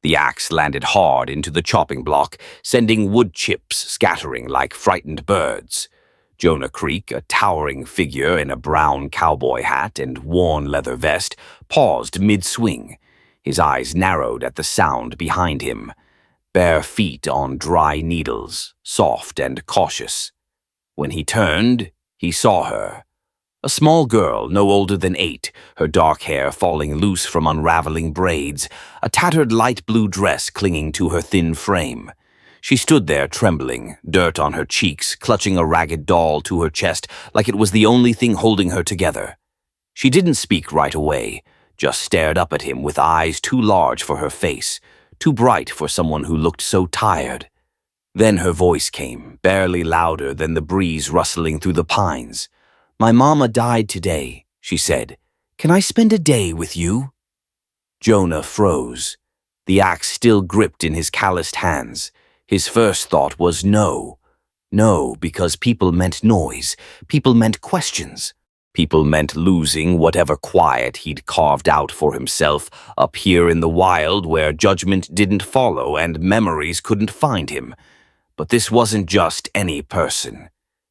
The axe landed hard into the chopping block, sending wood chips scattering like frightened birds. Jonah Creek, a towering figure in a brown cowboy hat and worn leather vest, paused mid-swing. His eyes narrowed at the sound behind him. Bare feet on dry needles, soft and cautious. When he turned, he saw her. A small girl, no older than 8, her dark hair falling loose from unraveling braids, a tattered light blue dress clinging to her thin frame. She stood there trembling, dirt on her cheeks, clutching a ragged doll to her chest like it was the only thing holding her together. She didn't speak right away, just stared up at him with eyes too large for her face, too bright for someone who looked so tired. Then her voice came, barely louder than the breeze rustling through the pines. "My mama died today," she said. "Can I spend a day with you?" Jonah froze, the axe still gripped in his calloused hands. His first thought was no. No, because people meant noise, people meant questions. People meant losing whatever quiet he'd carved out for himself up here in the wild where judgment didn't follow and memories couldn't find him. But this wasn't just any person.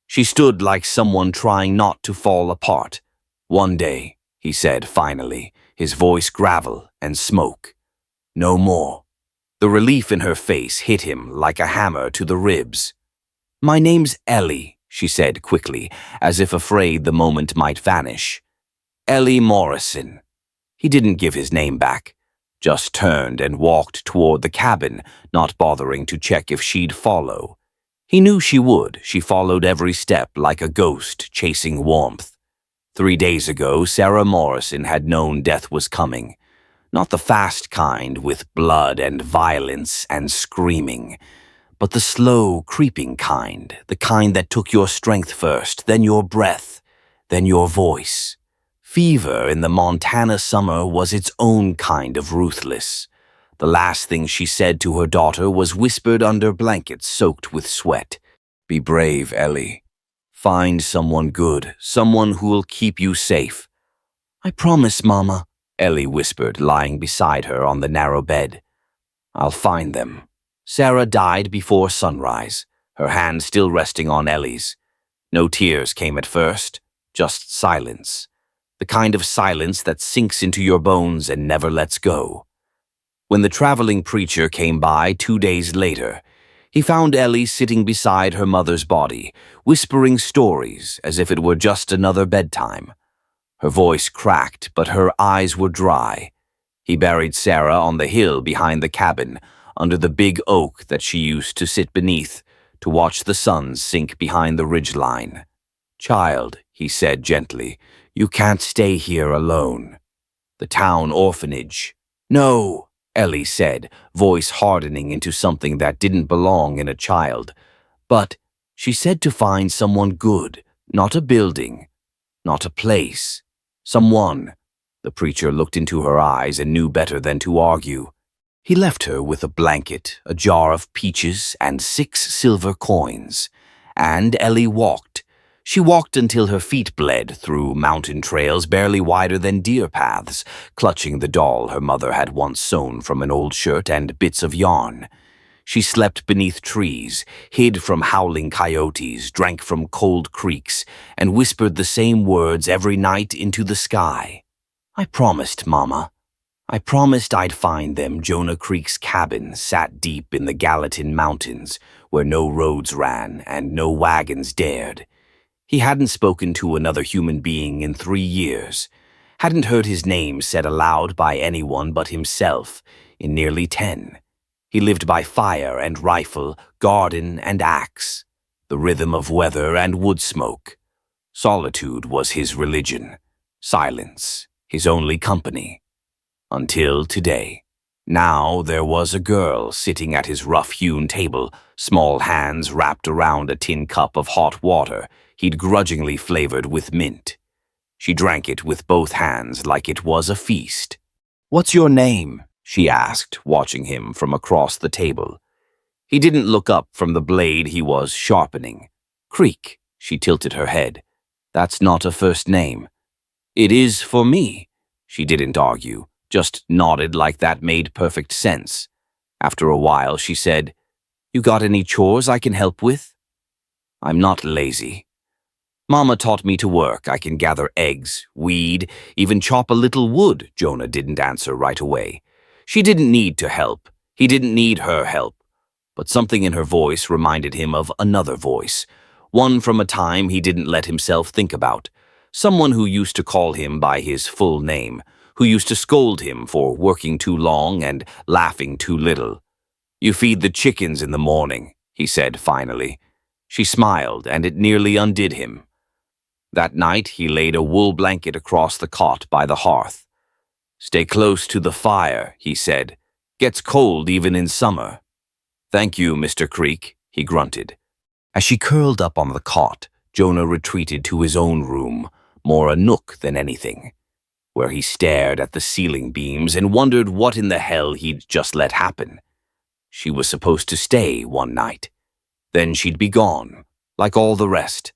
She stood like someone trying not to fall apart. "One day," he said finally, his voice gravel and smoke. "No more." The relief in her face hit him like a hammer to the ribs. "My name's Ellie," she said quickly, as if afraid the moment might vanish. "Ellie Morrison." He didn't give his name back, just turned and walked toward the cabin, not bothering to check if she'd follow. He knew she would. She followed every step like a ghost chasing warmth. 3 days ago, Sarah Morrison had known death was coming. Not the fast kind with blood and violence and screaming, but the slow, creeping kind, the kind that took your strength first, then your breath, then your voice. Fever in the Montana summer was its own kind of ruthless. The last thing she said to her daughter was whispered under blankets soaked with sweat. "Be brave, Ellie. Find someone good, someone who'll keep you safe." "I promise, Mama," Ellie whispered, lying beside her on the narrow bed. "I'll find them." Sarah died before sunrise, her hand still resting on Ellie's. No tears came at first, just silence. The kind of silence that sinks into your bones and never lets go. When the traveling preacher came by 2 days later, he found Ellie sitting beside her mother's body, whispering stories as if it were just another bedtime. Her voice cracked, but her eyes were dry. He buried Sarah on the hill behind the cabin, under the big oak that she used to sit beneath, to watch the sun sink behind the ridgeline. "Child," he said gently, "you can't stay here alone. The town orphanage." "No," Ellie said, voice hardening into something that didn't belong in a child. "But," she said, "to find someone good, not a building, not a place. Someone." The preacher looked into her eyes and knew better than to argue. He left her with a blanket, a jar of peaches, and 6 silver coins. And Ellie walked. She walked until her feet bled through mountain trails barely wider than deer paths, clutching the doll her mother had once sewn from an old shirt and bits of yarn. She slept beneath trees, hid from howling coyotes, drank from cold creeks, and whispered the same words every night into the sky. "I promised, Mama. I promised I'd find them." Jonah Creek's cabin sat deep in the Gallatin Mountains, where no roads ran and no wagons dared. He hadn't spoken to another human being in 3 years, hadn't heard his name said aloud by anyone but himself in nearly 10. He lived by fire and rifle, garden and axe, the rhythm of weather and wood smoke. Solitude was his religion, silence his only company. Until today. Now there was a girl sitting at his rough-hewn table, small hands wrapped around a tin cup of hot water he'd grudgingly flavored with mint. She drank it with both hands like it was a feast. "What's your name?" she asked, watching him from across the table. He didn't look up from the blade he was sharpening. "Creek," she tilted her head. "That's not a first name." "It is for me." She didn't argue, just nodded like that made perfect sense. After a while, she said, "You got any chores I can help with?" "I'm not lazy. Mama taught me to work. I can gather eggs, weed, even chop a little wood." Jonah didn't answer right away. She didn't need to help. He didn't need her help. But something in her voice reminded him of another voice, one from a time he didn't let himself think about, someone who used to call him by his full name, who used to scold him for working too long and laughing too little. "You feed the chickens in the morning," he said finally. She smiled, and it nearly undid him. That night, he laid a wool blanket across the cot by the hearth. "Stay close to the fire," he said. "Gets cold even in summer." "Thank you, Mr. Creek," he grunted. As she curled up on the cot, Jonah retreated to his own room, more a nook than anything, where he stared at the ceiling beams and wondered what in the hell he'd just let happen. She was supposed to stay one night. Then she'd be gone, like all the rest.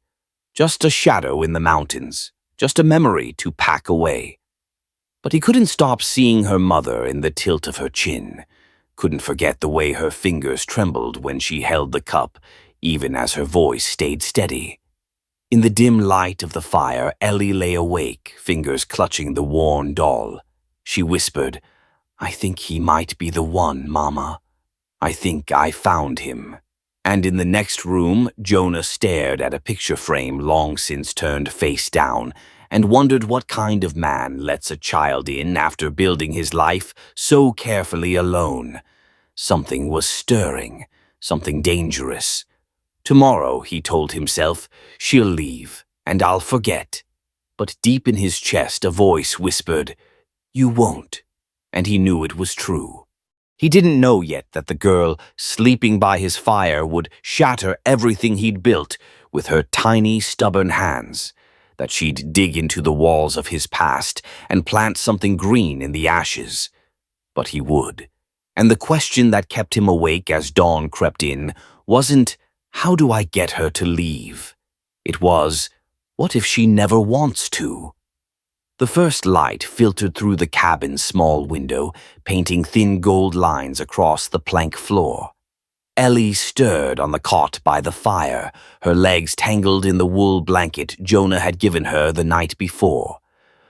Just a shadow in the mountains, just a memory to pack away. But he couldn't stop seeing her mother in the tilt of her chin, couldn't forget the way her fingers trembled when she held the cup, even as her voice stayed steady. In the dim light of the fire, Ellie lay awake, fingers clutching the worn doll. She whispered, "I think he might be the one, Mama. I think I found him." And in the next room, Jonah stared at a picture frame long since turned face down and wondered what kind of man lets a child in after building his life so carefully alone. Something was stirring, something dangerous. Tomorrow, he told himself, she'll leave, and I'll forget. But deep in his chest, a voice whispered, "You won't," and he knew it was true. He didn't know yet that the girl sleeping by his fire would shatter everything he'd built with her tiny, stubborn hands, that she'd dig into the walls of his past and plant something green in the ashes. But he would. And the question that kept him awake as dawn crept in wasn't, "How do I get her to leave?" It was, "What if she never wants to?" The first light filtered through the cabin's small window, painting thin gold lines across the plank floor. Ellie stirred on the cot by the fire, her legs tangled in the wool blanket Jonah had given her the night before.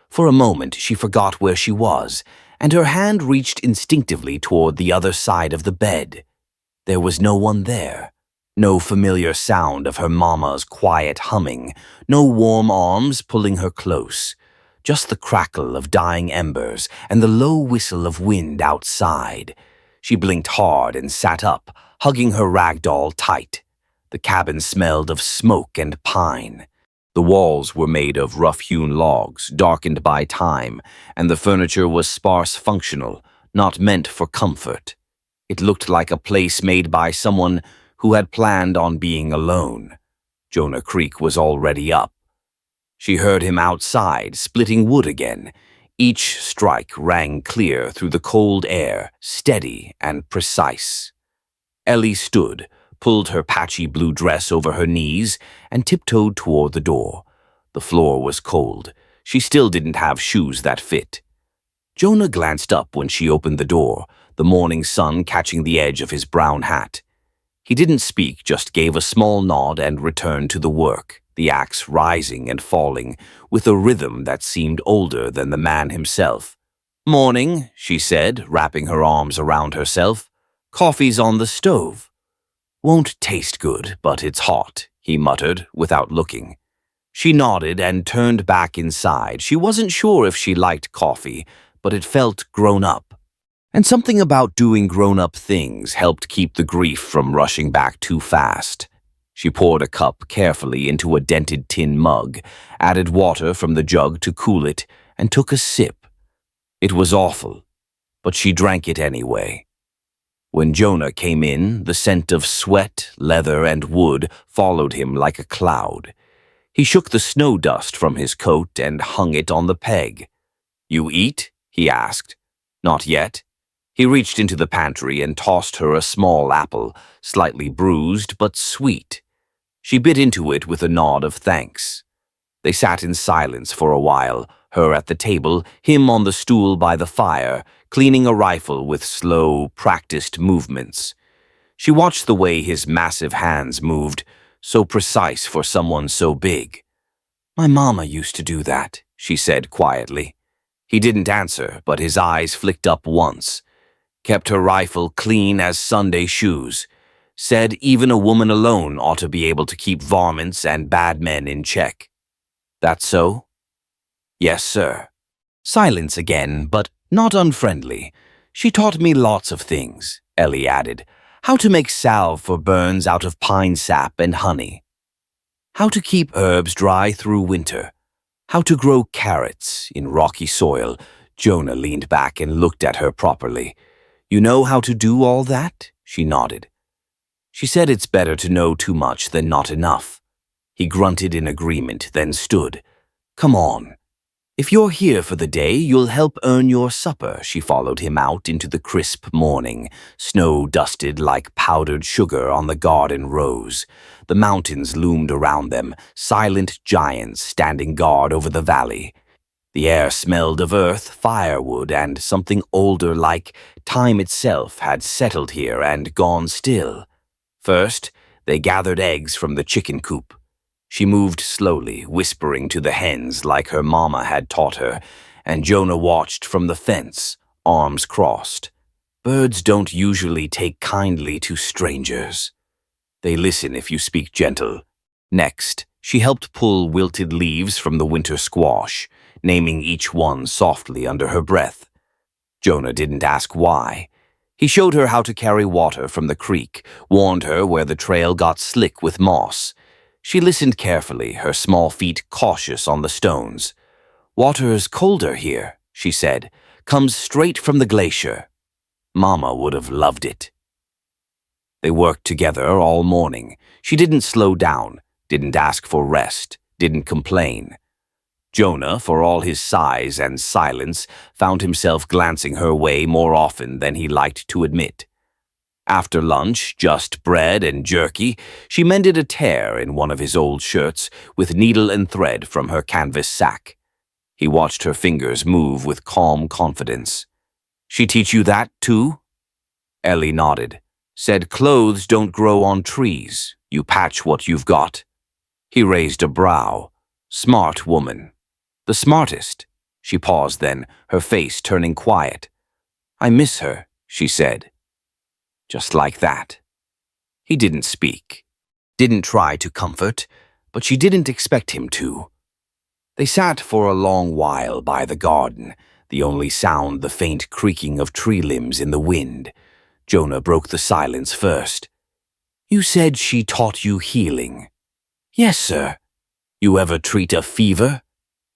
For a moment she forgot where she was, and her hand reached instinctively toward the other side of the bed. There was no one there. No familiar sound of her mama's quiet humming, no warm arms pulling her close. Just the crackle of dying embers and the low whistle of wind outside. She blinked hard and sat up, hugging her rag doll tight. The cabin smelled of smoke and pine. The walls were made of rough-hewn logs, darkened by time, and the furniture was sparse functional, not meant for comfort. It looked like a place made by someone who had planned on being alone. Jonah Creek was already up. She heard him outside, splitting wood again. Each strike rang clear through the cold air, steady and precise. Ellie stood, pulled her patchy blue dress over her knees, and tiptoed toward the door. The floor was cold. She still didn't have shoes that fit. Jonah glanced up when she opened the door, the morning sun catching the edge of his brown hat. He didn't speak, just gave a small nod and returned to the work, the axe rising and falling, with a rhythm that seemed older than the man himself. "Morning," she said, wrapping her arms around herself. "Coffee's on the stove." "Won't taste good, but it's hot," he muttered, without looking. She nodded and turned back inside. She wasn't sure if she liked coffee, but it felt grown up. And something about doing grown-up things helped keep the grief from rushing back too fast. She poured a cup carefully into a dented tin mug, added water from the jug to cool it, and took a sip. It was awful, but she drank it anyway. When Jonah came in, the scent of sweat, leather, and wood followed him like a cloud. He shook the snow dust from his coat and hung it on the peg. "You eat?" he asked. "Not yet." He reached into the pantry and tossed her a small apple, slightly bruised but sweet. She bit into it with a nod of thanks. They sat in silence for a while, her at the table, him on the stool by the fire, cleaning a rifle with slow, practiced movements. She watched the way his massive hands moved, so precise for someone so big. "My mama used to do that," she said quietly. He didn't answer, but his eyes flicked up once. Kept her rifle clean as Sunday shoes. Said even a woman alone ought to be able to keep varmints and bad men in check. "That so?" "Yes, sir." Silence again, but not unfriendly. "She taught me lots of things," Ellie added. "How to make salve for burns out of pine sap and honey. How to keep herbs dry through winter. How to grow carrots in rocky soil." Jonah leaned back and looked at her properly. "You know how to do all that?" She nodded. She said it's better to know too much than not enough. He grunted in agreement, then stood. "Come on. If you're here for the day, you'll help earn your supper." She followed him out into the crisp morning, snow-dusted like powdered sugar on the garden rows. The mountains loomed around them, silent giants standing guard over the valley. The air smelled of earth, firewood, and something older like time itself had settled here and gone still. First, they gathered eggs from the chicken coop. She moved slowly, whispering to the hens like her mama had taught her, and Jonah watched from the fence, arms crossed. Birds don't usually take kindly to strangers. They listen if you speak gentle. Next, she helped pull wilted leaves from the winter squash, naming each one softly under her breath. Jonah didn't ask why. He showed her how to carry water from the creek, warned her where the trail got slick with moss. She listened carefully, her small feet cautious on the stones. "Water's colder here," she said. "Comes straight from the glacier." Mama would have loved it. They worked together all morning. She didn't slow down, didn't ask for rest, didn't complain. Jonah, for all his size and silence, found himself glancing her way more often than he liked to admit. After lunch, just bread and jerky, she mended a tear in one of his old shirts with needle and thread from her canvas sack. He watched her fingers move with calm confidence. "She teach you that, too?" Ellie nodded. "Said clothes don't grow on trees. You patch what you've got." He raised a brow. "Smart woman." "The smartest." She paused then, her face turning quiet. "I miss her," she said. Just like that. He didn't speak, didn't try to comfort, but she didn't expect him to. They sat for a long while by the garden, the only sound the faint creaking of tree limbs in the wind. Jonah broke the silence first. "You said she taught you healing." "Yes, sir." "You ever treat a fever?"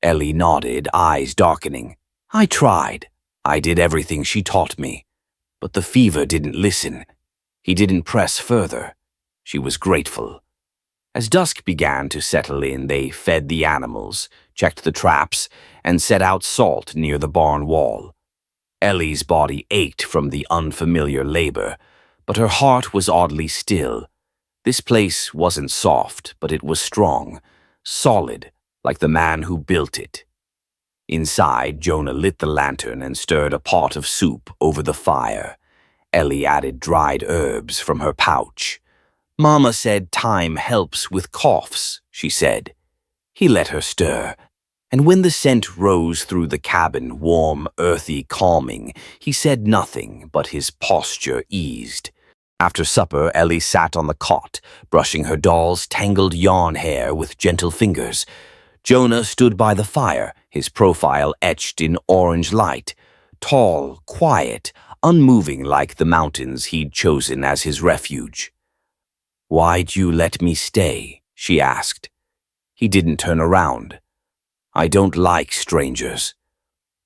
Ellie nodded, eyes darkening. "I tried. I did everything she taught me. But the fever didn't listen. He didn't press further." She was grateful. As dusk began to settle in, they fed the animals, checked the traps, and set out salt near the barn wall. Ellie's body ached from the unfamiliar labor, but her heart was oddly still. This place wasn't soft, but it was strong, solid, like the man who built it. Inside, Jonah lit the lantern and stirred a pot of soup over the fire. Ellie added dried herbs from her pouch. "Mama said thyme helps with coughs," she said. He let her stir, and when the scent rose through the cabin, warm, earthy, calming, he said nothing, but his posture eased. After supper, Ellie sat on the cot, brushing her doll's tangled yarn hair with gentle fingers. Jonah stood by the fire, his profile etched in orange light, tall, quiet, unmoving like the mountains he'd chosen as his refuge. "Why'd you let me stay?" she asked. He didn't turn around. "I don't like strangers.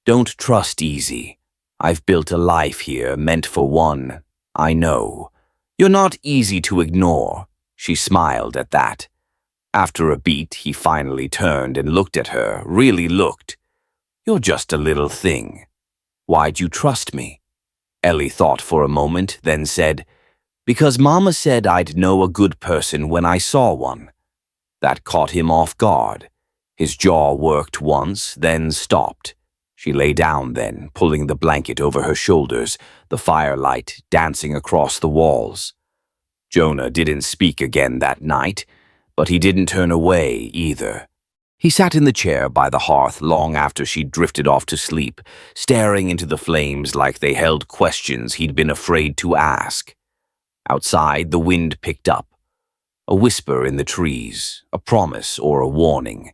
Don't trust easy. I've built a life here meant for one. I know. You're not easy to ignore." She smiled at that. After a beat, he finally turned and looked at her, really looked. "You're just a little thing. Why'd you trust me?" Ellie thought for a moment, then said, "Because Mama said I'd know a good person when I saw one." That caught him off guard. His jaw worked once, then stopped. She lay down then, pulling the blanket over her shoulders, the firelight dancing across the walls. Jonah didn't speak again that night, but he didn't turn away either. He sat in the chair by the hearth long after she'd drifted off to sleep, staring into the flames like they held questions he'd been afraid to ask. Outside, the wind picked up. A whisper in the trees, a promise or a warning.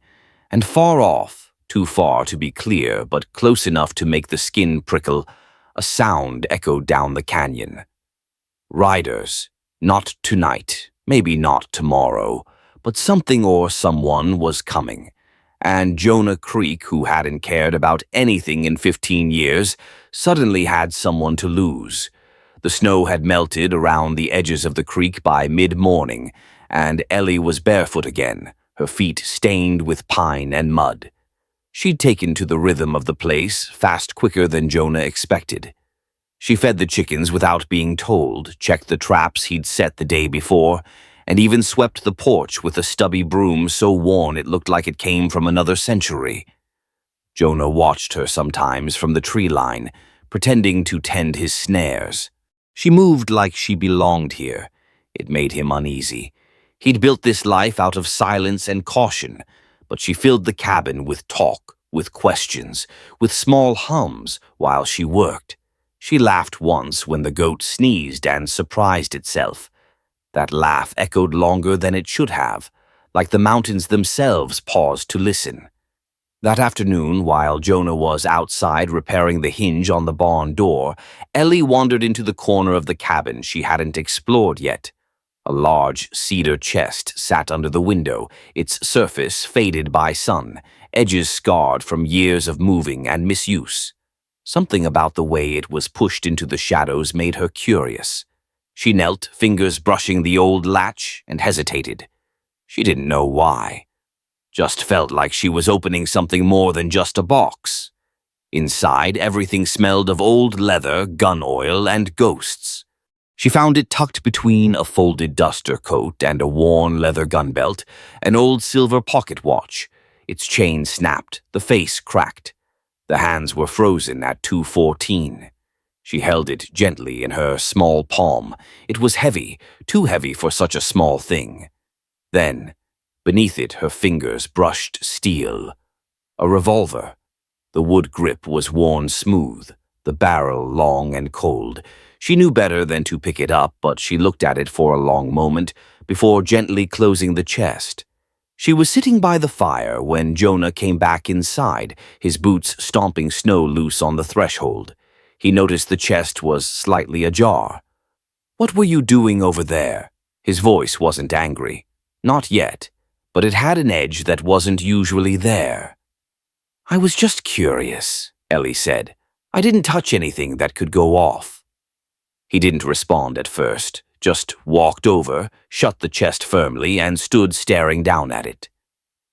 And far off, too far to be clear, but close enough to make the skin prickle, a sound echoed down the canyon. Riders, not tonight, maybe not tomorrow, but something or someone was coming. And Jonah Creek, who hadn't cared about anything in 15 years, suddenly had someone to lose. The snow had melted around the edges of the creek by mid-morning, and Ellie was barefoot again, her feet stained with pine and mud. She'd taken to the rhythm of the place fast quicker than Jonah expected. She fed the chickens without being told, checked the traps he'd set the day before, and even swept the porch with a stubby broom so worn it looked like it came from another century. Jonah watched her sometimes from the tree line, pretending to tend his snares. She moved like she belonged here. It made him uneasy. He'd built this life out of silence and caution, but she filled the cabin with talk, with questions, with small hums while she worked. She laughed once when the goat sneezed and surprised itself. That laugh echoed longer than it should have, like the mountains themselves paused to listen. That afternoon, while Jonah was outside repairing the hinge on the barn door, Ellie wandered into the corner of the cabin she hadn't explored yet. A large cedar chest sat under the window, its surface faded by sun, edges scarred from years of moving and misuse. Something about the way it was pushed into the shadows made her curious. She knelt, fingers brushing the old latch, and hesitated. She didn't know why. Just felt like she was opening something more than just a box. Inside, everything smelled of old leather, gun oil, and ghosts. She found it tucked between a folded duster coat and a worn leather gun belt, an old silver pocket watch. Its chain snapped, the face cracked. The hands were frozen at 2:14. She held it gently in her small palm. It was heavy, too heavy for such a small thing. Then, beneath it, her fingers brushed steel. A revolver. The wood grip was worn smooth, the barrel long and cold. She knew better than to pick it up, but she looked at it for a long moment before gently closing the chest. She was sitting by the fire when Jonah came back inside, his boots stomping snow loose on the threshold. He noticed the chest was slightly ajar. "What were you doing over there?" His voice wasn't angry. Not yet, but it had an edge that wasn't usually there. "I was just curious," Ellie said. "I didn't touch anything that could go off." He didn't respond at first, just walked over, shut the chest firmly, and stood staring down at it.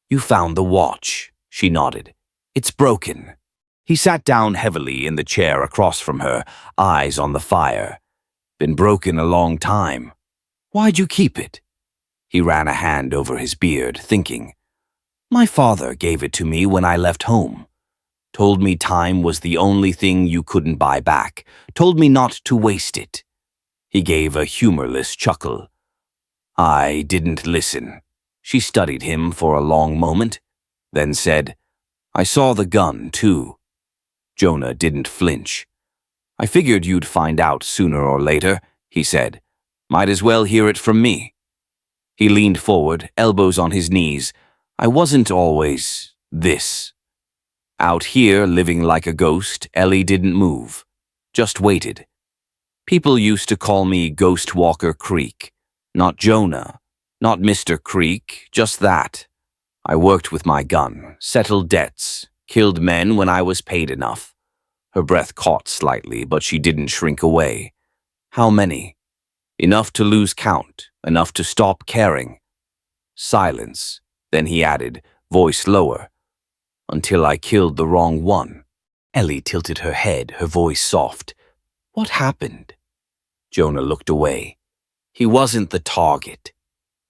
"You found the watch," she nodded. "It's broken." He sat down heavily in the chair across from her, eyes on the fire. "Been broken a long time. Why'd you keep it?" He ran a hand over his beard, thinking. "My father gave it to me when I left home. Told me time was the only thing you couldn't buy back. Told me not to waste it." He gave a humorless chuckle. "I didn't listen." She studied him for a long moment, then said, "I saw the gun, too." Jonah didn't flinch. "I figured you'd find out sooner or later," he said. "Might as well hear it from me." He leaned forward, elbows on his knees. "I wasn't always this." Out here, living like a ghost, Ellie didn't move, just waited. People used to call me Ghost Walker Creek. Not Jonah, not Mr. Creek, just that. I worked with my gun, settled debts, killed men when I was paid enough. Her breath caught slightly, but she didn't shrink away. How many? Enough to lose count, enough to stop caring. Silence. Then he added, voice lower. Until I killed the wrong one. Ellie tilted her head, her voice soft. What happened? Jonah looked away. He wasn't the target.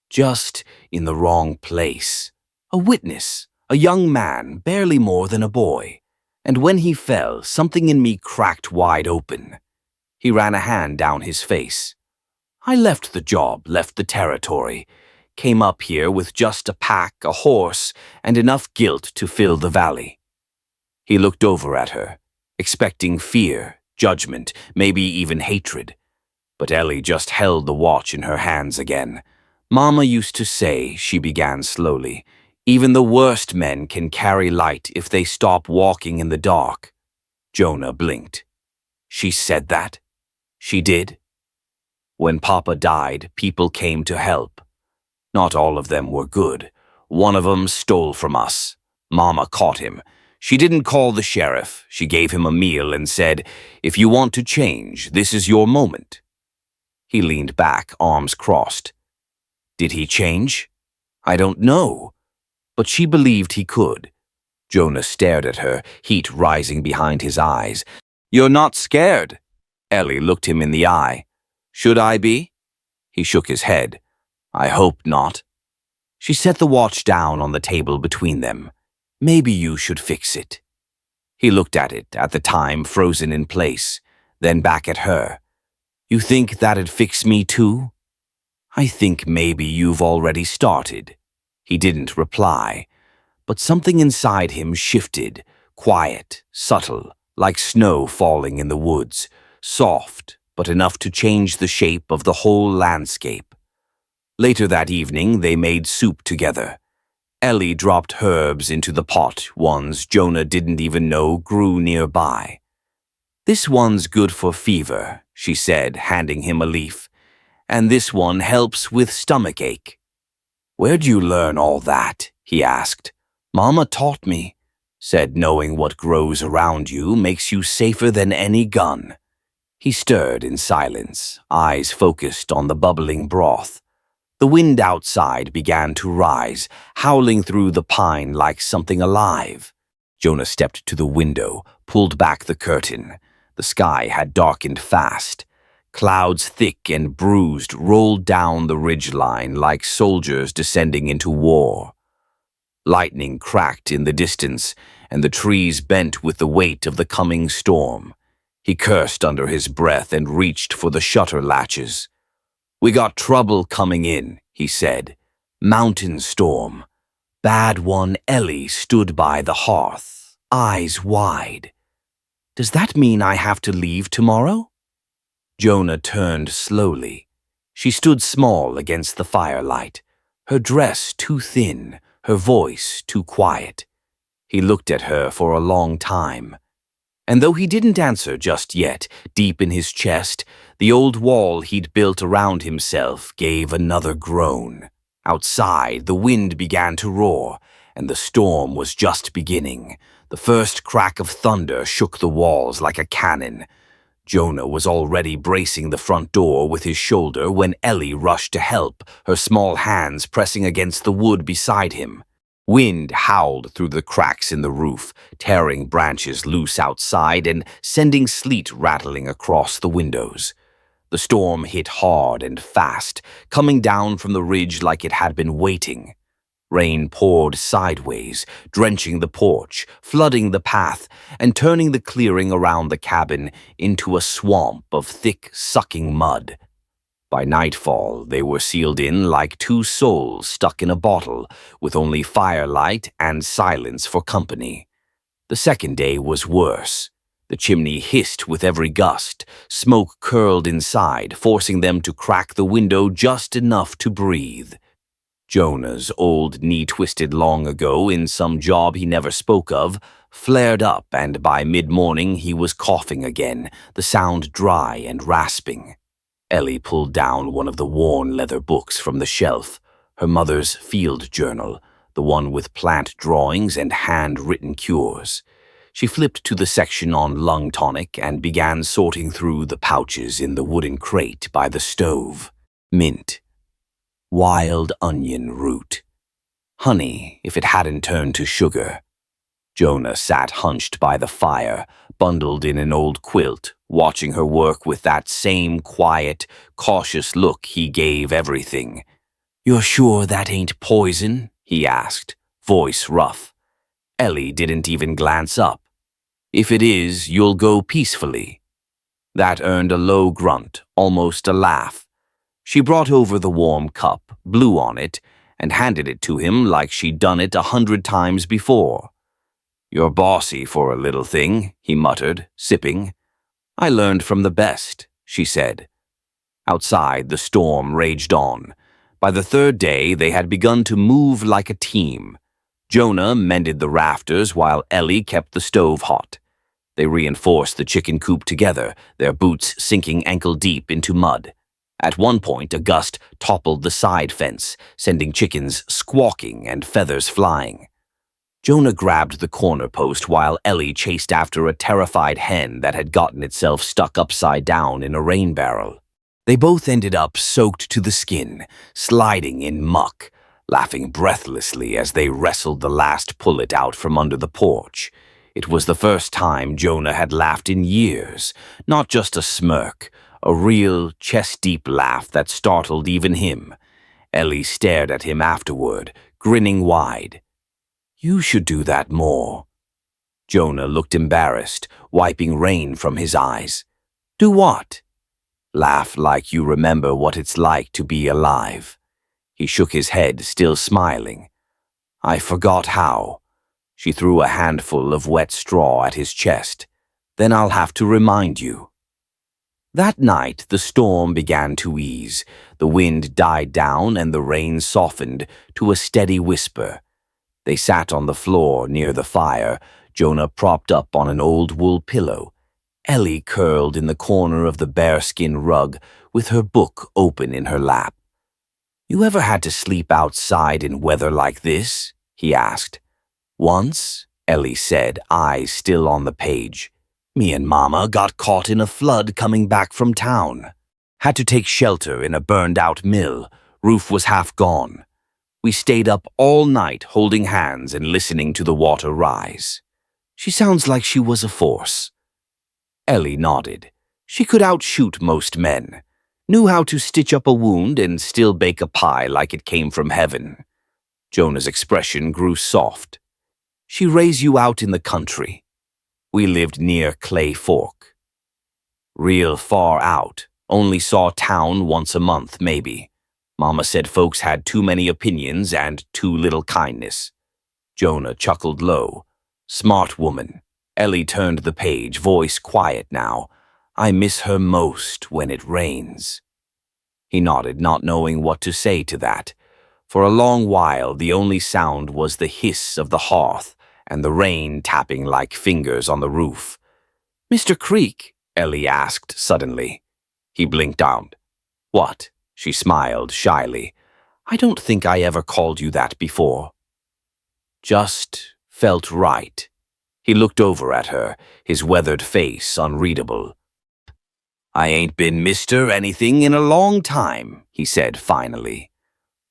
Just in the wrong place. A witness, a young man, barely more than a boy. And when he fell, something in me cracked wide open. He ran a hand down his face. I left the job, left the territory, came up here with just a pack, a horse, and enough guilt to fill the valley. He looked over at her, expecting fear, judgment, maybe even hatred. But Ellie just held the watch in her hands again. Mama used to say, she began slowly, even the worst men can carry light if they stop walking in the dark. Jonah blinked. She said that? She did? When Papa died, people came to help. Not all of them were good. One of them stole from us. Mama caught him. She didn't call the sheriff. She gave him a meal and said, "If you want to change, this is your moment." He leaned back, arms crossed. Did he change? I don't know. But she believed he could. Jonah stared at her, heat rising behind his eyes. You're not scared? Ellie looked him in the eye. Should I be? He shook his head. I hope not. She set the watch down on the table between them. Maybe you should fix it. He looked at it, at the time frozen in place, then back at her. You think that'd fix me too? I think maybe you've already started. He didn't reply, but something inside him shifted, quiet, subtle, like snow falling in the woods, soft, but enough to change the shape of the whole landscape. Later that evening, they made soup together. Ellie dropped herbs into the pot, ones Jonah didn't even know grew nearby. This one's good for fever, she said, handing him a leaf. And this one helps with stomachache. Where'd you learn all that? He asked. Mama taught me, said knowing what grows around you makes you safer than any gun. He stirred in silence, eyes focused on the bubbling broth. The wind outside began to rise, howling through the pine like something alive. Jonah stepped to the window, pulled back the curtain. The sky had darkened fast. Clouds thick and bruised rolled down the ridgeline like soldiers descending into war. Lightning cracked in the distance, and the trees bent with the weight of the coming storm. He cursed under his breath and reached for the shutter latches. We got trouble coming in, he said. Mountain storm. Bad one. Ellie stood by the hearth, eyes wide. Does that mean I have to leave tomorrow? Jonah turned slowly. She stood small against the firelight, her dress too thin, her voice too quiet. He looked at her for a long time. And though he didn't answer just yet, deep in his chest, the old wall he'd built around himself gave another groan. Outside, the wind began to roar, and the storm was just beginning. The first crack of thunder shook the walls like a cannon. Jonah was already bracing the front door with his shoulder when Ellie rushed to help, her small hands pressing against the wood beside him. Wind howled through the cracks in the roof, tearing branches loose outside and sending sleet rattling across the windows. The storm hit hard and fast, coming down from the ridge like it had been waiting. Rain poured sideways, drenching the porch, flooding the path, and turning the clearing around the cabin into a swamp of thick, sucking mud. By nightfall, they were sealed in like two souls stuck in a bottle, with only firelight and silence for company. The second day was worse. The chimney hissed with every gust, smoke curled inside, forcing them to crack the window just enough to breathe. Jonah's old knee twisted long ago in some job he never spoke of, flared up, and by mid-morning he was coughing again, the sound dry and rasping. Ellie pulled down one of the worn leather books from the shelf, her mother's field journal, the one with plant drawings and hand-written cures. She flipped to the section on lung tonic and began sorting through the pouches in the wooden crate by the stove. Mint. Wild onion root. Honey, if it hadn't turned to sugar. Jonah sat hunched by the fire, bundled in an old quilt, watching her work with that same quiet, cautious look he gave everything. You're sure that ain't poison? He asked, voice rough. Ellie didn't even glance up. If it is, you'll go peacefully." That earned a low grunt, almost a laugh. She brought over the warm cup, blew on it, and handed it to him like she'd done it 100 times before. "You're bossy for a little thing," he muttered, sipping. "I learned from the best," she said. Outside, the storm raged on. By the third day, they had begun to move like a team. Jonah mended the rafters while Ellie kept the stove hot. They reinforced the chicken coop together, their boots sinking ankle-deep into mud. At one point, a gust toppled the side fence, sending chickens squawking and feathers flying. Jonah grabbed the corner post while Ellie chased after a terrified hen that had gotten itself stuck upside down in a rain barrel. They both ended up soaked to the skin, sliding in muck, laughing breathlessly as they wrestled the last pullet out from under the porch. It was the first time Jonah had laughed in years, not just a smirk, a real chest-deep laugh that startled even him. Ellie stared at him afterward, grinning wide. "You should do that more." Jonah looked embarrassed, wiping rain from his eyes. "Do what?" "Laugh like you remember what it's like to be alive." He shook his head, still smiling. "I forgot how." She threw a handful of wet straw at his chest. "Then I'll have to remind you." That night, the storm began to ease. The wind died down and the rain softened to a steady whisper. They sat on the floor near the fire, Jonah propped up on an old wool pillow. Ellie curled in the corner of the bearskin rug with her book open in her lap. "You ever had to sleep outside in weather like this?" he asked. "Once," Ellie said, eyes still on the page. "Me and Mama got caught in a flood coming back from town. Had to take shelter in a burned-out mill. Roof was half gone. We stayed up all night holding hands and listening to the water rise." She sounds like she was a force. Ellie nodded. She could outshoot most men. Knew how to stitch up a wound and still bake a pie like it came from heaven. Jonah's expression grew soft. "She raised you out in the country." "We lived near Clay Fork." "Real far out. Only saw town once a month, maybe. Mama said folks had too many opinions and too little kindness." Jonah chuckled low. "Smart woman." Ellie turned the page, voice quiet now. "I miss her most when it rains." He nodded, not knowing what to say to that. For a long while, the only sound was the hiss of the hearth and the rain tapping like fingers on the roof. "Mr. Creek?" Ellie asked suddenly. He blinked out. "What?" She smiled shyly. "I don't think I ever called you that before." "Just felt right." He looked over at her, his weathered face unreadable. "I ain't been Mr. anything in a long time," he said finally.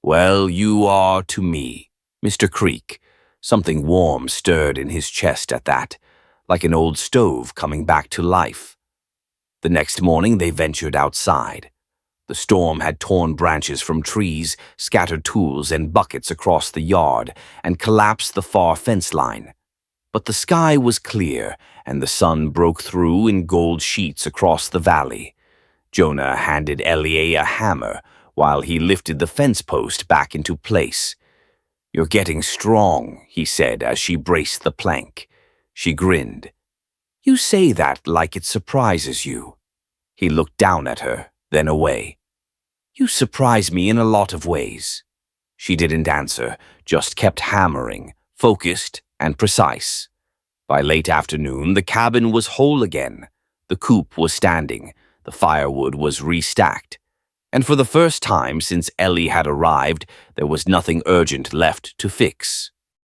"Well, you are to me, Mr. Creek." Something warm stirred in his chest at that, like an old stove coming back to life. The next morning they ventured outside. The storm had torn branches from trees, scattered tools and buckets across the yard, and collapsed the far fence line. But the sky was clear, and the sun broke through in gold sheets across the valley. Jonah handed Ellie a hammer while he lifted the fence post back into place. "You're getting strong," he said as she braced the plank. She grinned. "You say that like it surprises you." He looked down at her, then away. "You surprise me in a lot of ways." She didn't answer, just kept hammering, focused and precise. By late afternoon, the cabin was whole again. The coop was standing. The firewood was restacked. And for the first time since Ellie had arrived, there was nothing urgent left to fix.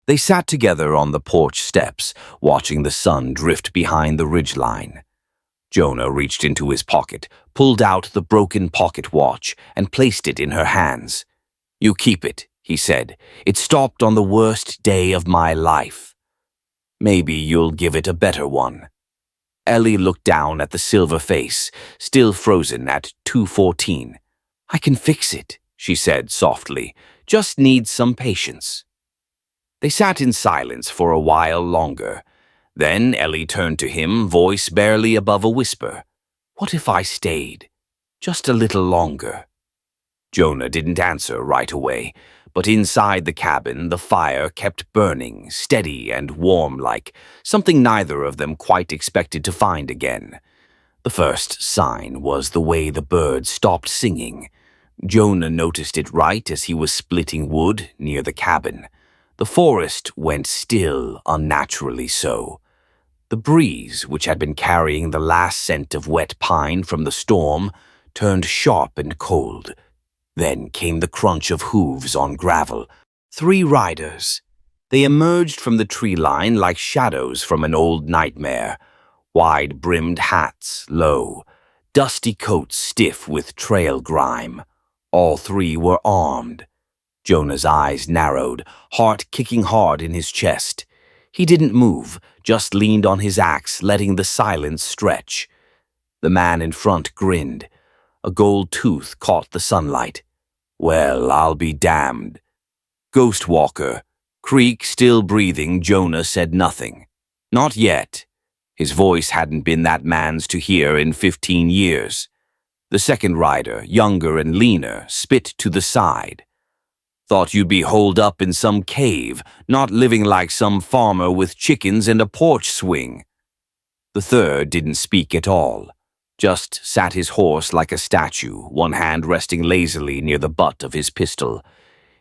They sat together on the porch steps, watching the sun drift behind the ridgeline. Jonah reached into his pocket, pulled out the broken pocket watch, and placed it in her hands. "You keep it," he said. "It stopped on the worst day of my life. Maybe you'll give it a better one." Ellie looked down at the silver face, still frozen at 2:14. "I can fix it," she said softly. "Just need some patience." They sat in silence for a while longer. Then Ellie turned to him, voice barely above a whisper. "What if I stayed? Just a little longer?" Jonah didn't answer right away, but inside the cabin the fire kept burning, steady and warm like something neither of them quite expected to find again. The first sign was the way the birds stopped singing. Jonah noticed it right as he was splitting wood near the cabin. The forest went still, unnaturally so. The breeze, which had been carrying the last scent of wet pine from the storm, turned sharp and cold. Then came the crunch of hooves on gravel. 3 riders. They emerged from the tree line like shadows from an old nightmare. Wide-brimmed hats, low. Dusty coats stiff with trail grime. All 3 were armed. Jonah's eyes narrowed, heart kicking hard in his chest. He didn't move, just leaned on his axe, letting the silence stretch. The man in front grinned. A gold tooth caught the sunlight. "Well, I'll be damned." Ghost Walker. Creek still breathing, Jonah said nothing. Not yet. His voice hadn't been that man's to hear in 15 years. The second rider, younger and leaner, spit to the side. "Thought you'd be holed up in some cave, not living like some farmer with chickens and a porch swing." The third didn't speak at all, just sat his horse like a statue, one hand resting lazily near the butt of his pistol.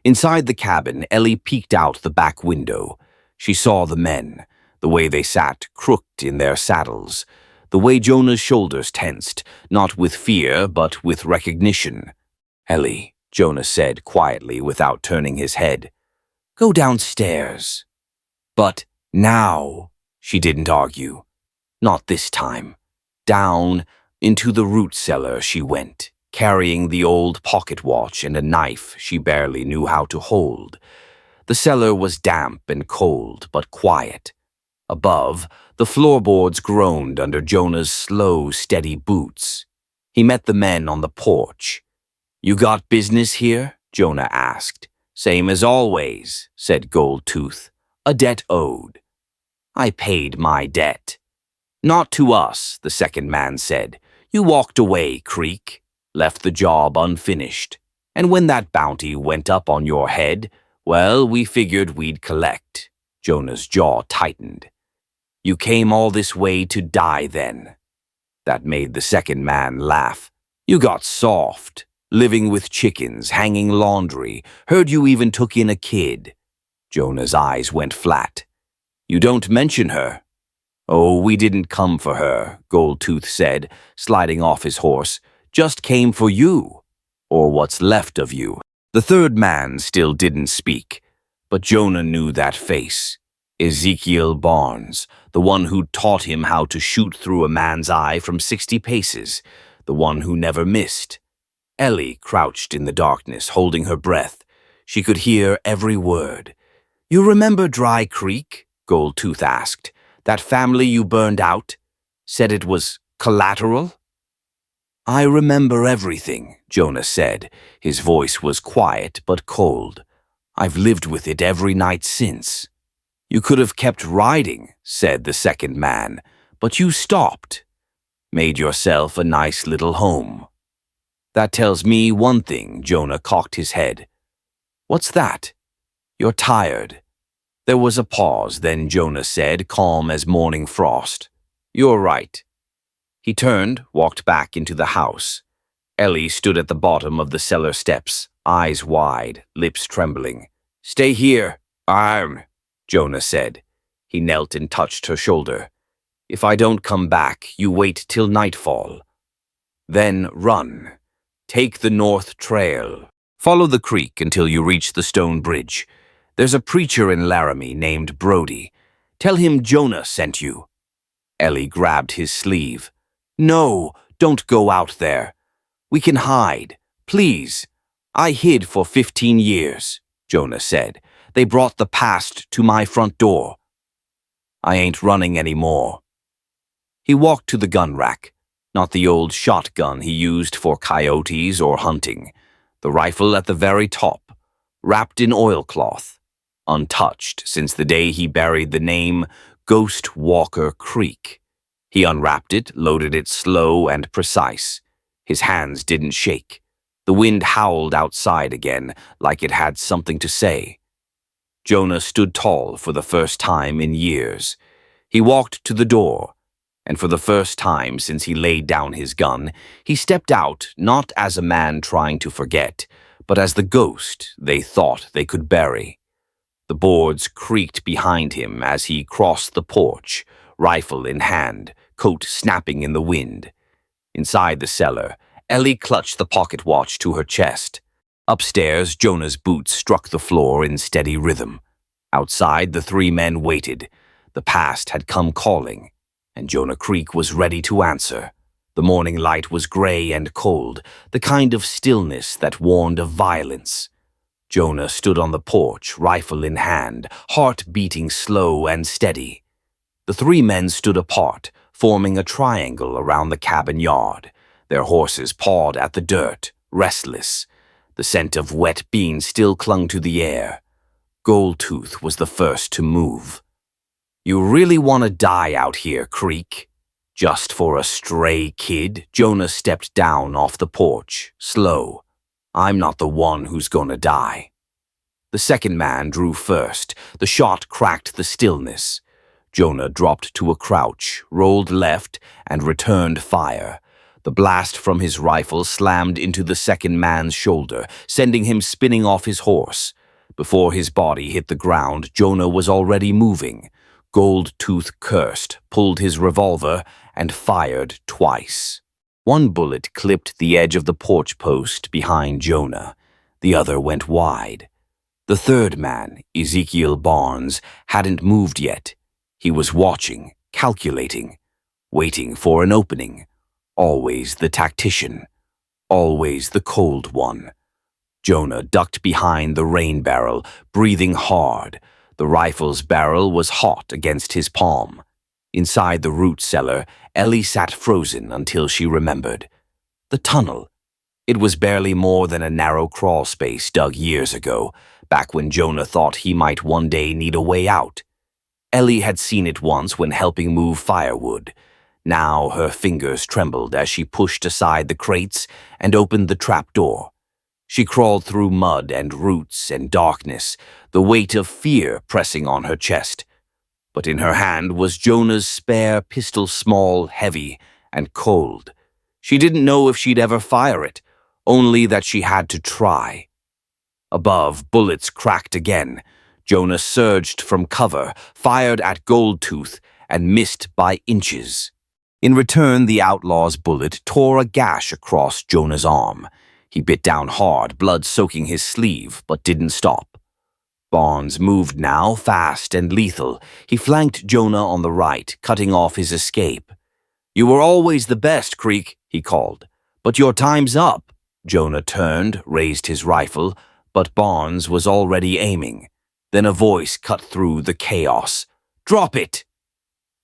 Inside the cabin, Ellie peeked out the back window. She saw the men, the way they sat crooked in their saddles, the way Jonah's shoulders tensed, not with fear but with recognition. "Ellie," Jonah said quietly without turning his head, "go downstairs." "But now," she didn't argue. "Not this time." Down into the root cellar she went, carrying the old pocket watch and a knife she barely knew how to hold. The cellar was damp and cold, but quiet. Above, the floorboards groaned under Jonah's slow, steady boots. He met the men on the porch. "You got business here?" Jonah asked. "Same as always," said Gold Tooth. "A debt owed." "I paid my debt." "Not to us," the second man said. "You walked away, Creek. Left the job unfinished. And when that bounty went up on your head, well, we figured we'd collect." Jonah's jaw tightened. "You came all this way to die then." That made the second man laugh. "You got soft. Living with chickens, hanging laundry. Heard you even took in a kid." Jonah's eyes went flat. "You don't mention her." "Oh, we didn't come for her," Gold Tooth said, sliding off his horse. "Just came for you. Or what's left of you." The third man still didn't speak, but Jonah knew that face. Ezekiel Barnes, the one who taught him how to shoot through a man's eye from 60 paces, the one who never missed. Ellie crouched in the darkness, holding her breath. She could hear every word. "You remember Dry Creek?" Gold Tooth asked. "That family you burned out? Said it was collateral?" "I remember everything," Jonah said. His voice was quiet but cold. "I've lived with it every night since." "You could have kept riding," said the second man, "but you stopped. Made yourself a nice little home." "That tells me one thing," Jonah cocked his head. "What's that?" "You're tired." There was a pause, then Jonah said, calm as morning frost, "You're right." He turned, walked back into the house. Ellie stood at the bottom of the cellar steps, eyes wide, lips trembling. "Stay here." Jonah said. He knelt and touched her shoulder. "If I don't come back, you wait till nightfall. Then run. Take the north trail. Follow the creek until you reach the stone bridge. There's a preacher in Laramie named Brody. Tell him Jonah sent you." Ellie grabbed his sleeve. "No, don't go out there. We can hide. Please." "I hid for 15 years, Jonah said. "They brought the past to my front door. I ain't running anymore." He walked to the gun rack, not the old shotgun he used for coyotes or hunting. The rifle at the very top, wrapped in oilcloth, untouched since the day he buried the name Ghost Walker Creek. He unwrapped it, loaded it slow and precise. His hands didn't shake. The wind howled outside again, like it had something to say. Jonah stood tall for the first time in years. He walked to the door, and for the first time since he laid down his gun, he stepped out not as a man trying to forget, but as the ghost they thought they could bury. The boards creaked behind him as he crossed the porch, rifle in hand, coat snapping in the wind. Inside the cellar, Ellie clutched the pocket watch to her chest. Upstairs, Jonah's boots struck the floor in steady rhythm. Outside, the three men waited. The past had come calling, and Jonah Creek was ready to answer. The morning light was gray and cold, the kind of stillness that warned of violence. Jonah stood on the porch, rifle in hand, heart beating slow and steady. The three men stood apart, forming a triangle around the cabin yard. Their horses pawed at the dirt, restless. The scent of wet bean still clung to the air. Goldtooth was the first to move. "You really want to die out here, Creek?" Just for a stray kid, Jonah stepped down off the porch, slow. "I'm not the one who's gonna die." The second man drew first. The shot cracked the stillness. Jonah dropped to a crouch, rolled left, and returned fire. The blast from his rifle slammed into the second man's shoulder, sending him spinning off his horse. Before his body hit the ground, Jonah was already moving. Goldtooth cursed, pulled his revolver, and fired twice. One bullet clipped the edge of the porch post behind Jonah. The other went wide. The third man, Ezekiel Barnes, hadn't moved yet. He was watching, calculating, waiting for an opening. Always the tactician. Always the cold one. Jonah ducked behind the rain barrel, breathing hard. The rifle's barrel was hot against his palm. Inside the root cellar, Ellie sat frozen until she remembered. The tunnel. It was barely more than a narrow crawl space dug years ago, back when Jonah thought he might one day need a way out. Ellie had seen it once when helping move firewood. Now her fingers trembled as she pushed aside the crates and opened the trapdoor. She crawled through mud and roots and darkness, the weight of fear pressing on her chest. But in her hand was Jonah's spare pistol, small, heavy, and cold. She didn't know if she'd ever fire it, only that she had to try. Above, bullets cracked again. Jonah surged from cover, fired at Goldtooth, and missed by inches. In return, the outlaw's bullet tore a gash across Jonah's arm. He bit down hard, blood soaking his sleeve, but didn't stop. Barnes moved now, fast and lethal. He flanked Jonah on the right, cutting off his escape. "You were always the best, Creek," he called. "But your time's up." Jonah turned, raised his rifle, but Barnes was already aiming. Then a voice cut through the chaos. "Drop it!"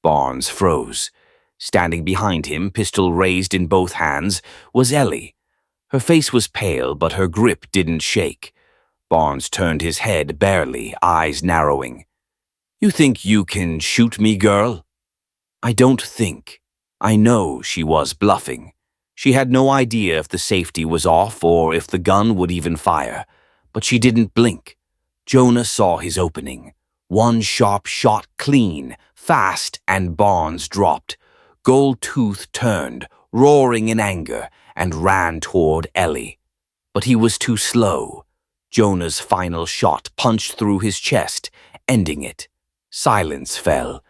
Barnes froze. Standing behind him, pistol raised in both hands, was Ellie. Her face was pale, but her grip didn't shake. Barnes turned his head barely, eyes narrowing. "You think you can shoot me, girl?" "I don't think. I know," she was bluffing. She had no idea if the safety was off or if the gun would even fire, but she didn't blink. Jonah saw his opening. One sharp shot clean, fast, and Barnes dropped. Goldtooth turned, roaring in anger, and ran toward Ellie. But he was too slow. Jonah's final shot punched through his chest, ending it. Silence fell,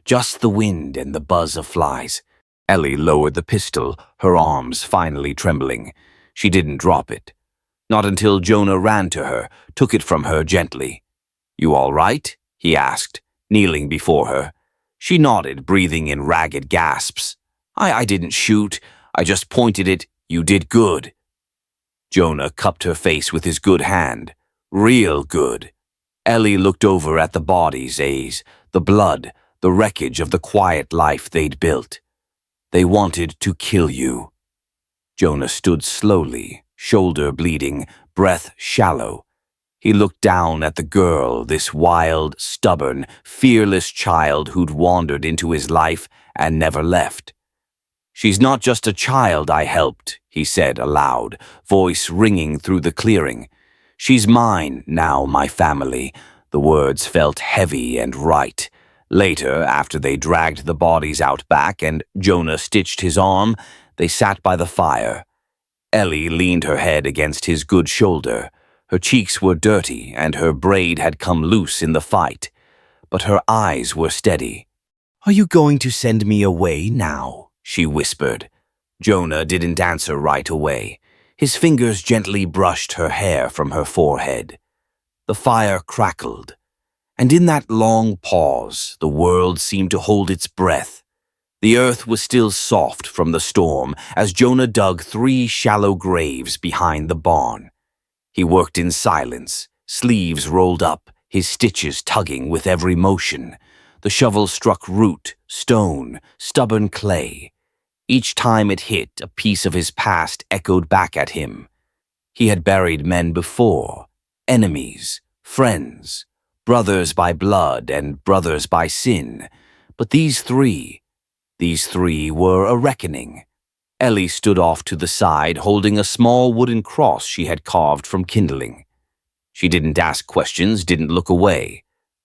just the wind and the buzz of flies. Ellie lowered the pistol, her arms finally trembling. She didn't drop it. Not until Jonah ran to her, took it from her gently. "You all right?" he asked, kneeling before her. She nodded, breathing in ragged gasps. I didn't shoot. I just pointed it. You did good." Jonah cupped her face with his good hand. Real good. Ellie looked over at the bodies, the blood, the wreckage of the quiet life they'd built. "They wanted to kill you." Jonah stood slowly, shoulder bleeding, breath shallow. He looked down at the girl, this wild, stubborn, fearless child who'd wandered into his life and never left. "She's not just a child I helped," he said aloud, voice ringing through the clearing. "She's mine now, my family." The words felt heavy and right. Later, after they dragged the bodies out back and Jonah stitched his arm, they sat by the fire. Ellie leaned her head against his good shoulder. Her cheeks were dirty and her braid had come loose in the fight, but her eyes were steady. "Are you going to send me away now?" she whispered. Jonah didn't answer right away. His fingers gently brushed her hair from her forehead. The fire crackled, and in that long pause, the world seemed to hold its breath. The earth was still soft from the storm as Jonah dug 3 shallow graves behind the barn. He worked in silence, sleeves rolled up, his stitches tugging with every motion. The shovel struck root, stone, stubborn clay. Each time it hit, a piece of his past echoed back at him. He had buried men before, enemies, friends, brothers by blood and brothers by sin. But these three were a reckoning. Ellie stood off to the side, holding a small wooden cross she had carved from kindling. She didn't ask questions, didn't look away,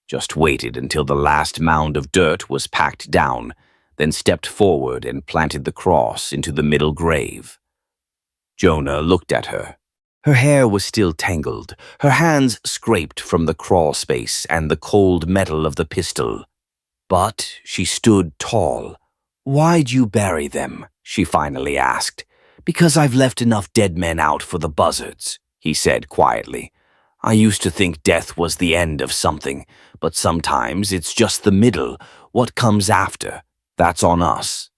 just waited until the last mound of dirt was packed down, then stepped forward and planted the cross into the middle grave. Jonah looked at her. Her hair was still tangled, her hands scraped from the crawl space and the cold metal of the pistol. But she stood tall. "Why'd you bury them?" she finally asked. "Because I've left enough dead men out for the buzzards," he said quietly. "I used to think death was the end of something, but sometimes it's just the middle, what comes after. That's on us."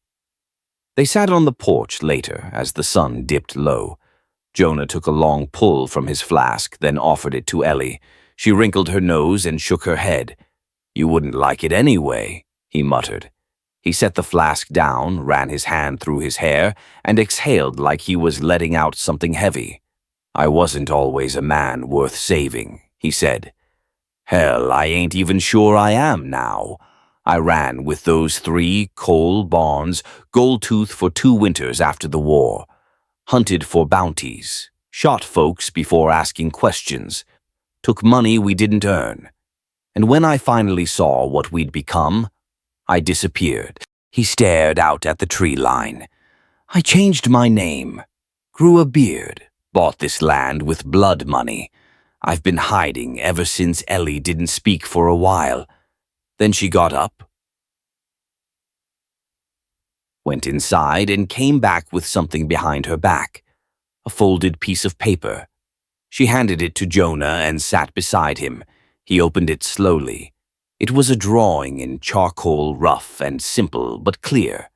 They sat on the porch later as the sun dipped low. Jonah took a long pull from his flask, then offered it to Ellie. She wrinkled her nose and shook her head. "You wouldn't like it anyway," he muttered. He set the flask down, ran his hand through his hair, and exhaled like he was letting out something heavy. "I wasn't always a man worth saving," he said. "Hell, I ain't even sure I am now. I ran with those 3 coal barns, gold-tooth for 2 winters after the war. Hunted for bounties, shot folks before asking questions, took money we didn't earn. And when I finally saw what we'd become, I disappeared." He stared out at the tree line. "I changed my name, grew a beard, bought this land with blood money. I've been hiding ever since Ellie didn't speak for a while. Then she got up, went inside, and came back with something behind her back, a folded piece of paper. She handed it to Jonah and sat beside him. He opened it slowly. It was a drawing in charcoal, rough and simple but clear.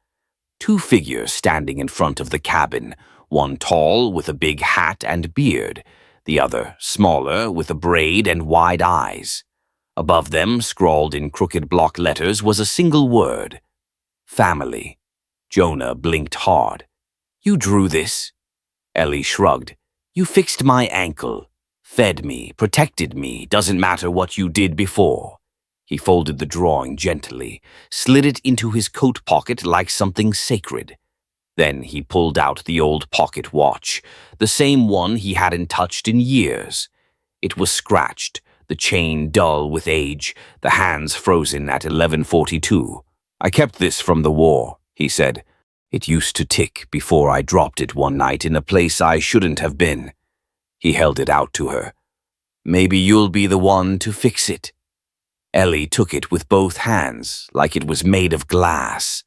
2 figures standing in front of the cabin, one tall with a big hat and beard, the other smaller with a braid and wide eyes. Above them, scrawled in crooked block letters, was a single word: family. Jonah blinked hard. "You drew this?" Ellie shrugged. "You fixed my ankle, fed me, protected me, doesn't matter what you did before." He folded the drawing gently, slid it into his coat pocket like something sacred. Then he pulled out the old pocket watch, the same one he hadn't touched in years. It was scratched, the chain dull with age, the hands frozen at 11:42. "I kept this from the war," he said. "It used to tick before I dropped it one night in a place I shouldn't have been." He held it out to her. "Maybe you'll be the one to fix it." Ellie took it with both hands, like it was made of glass.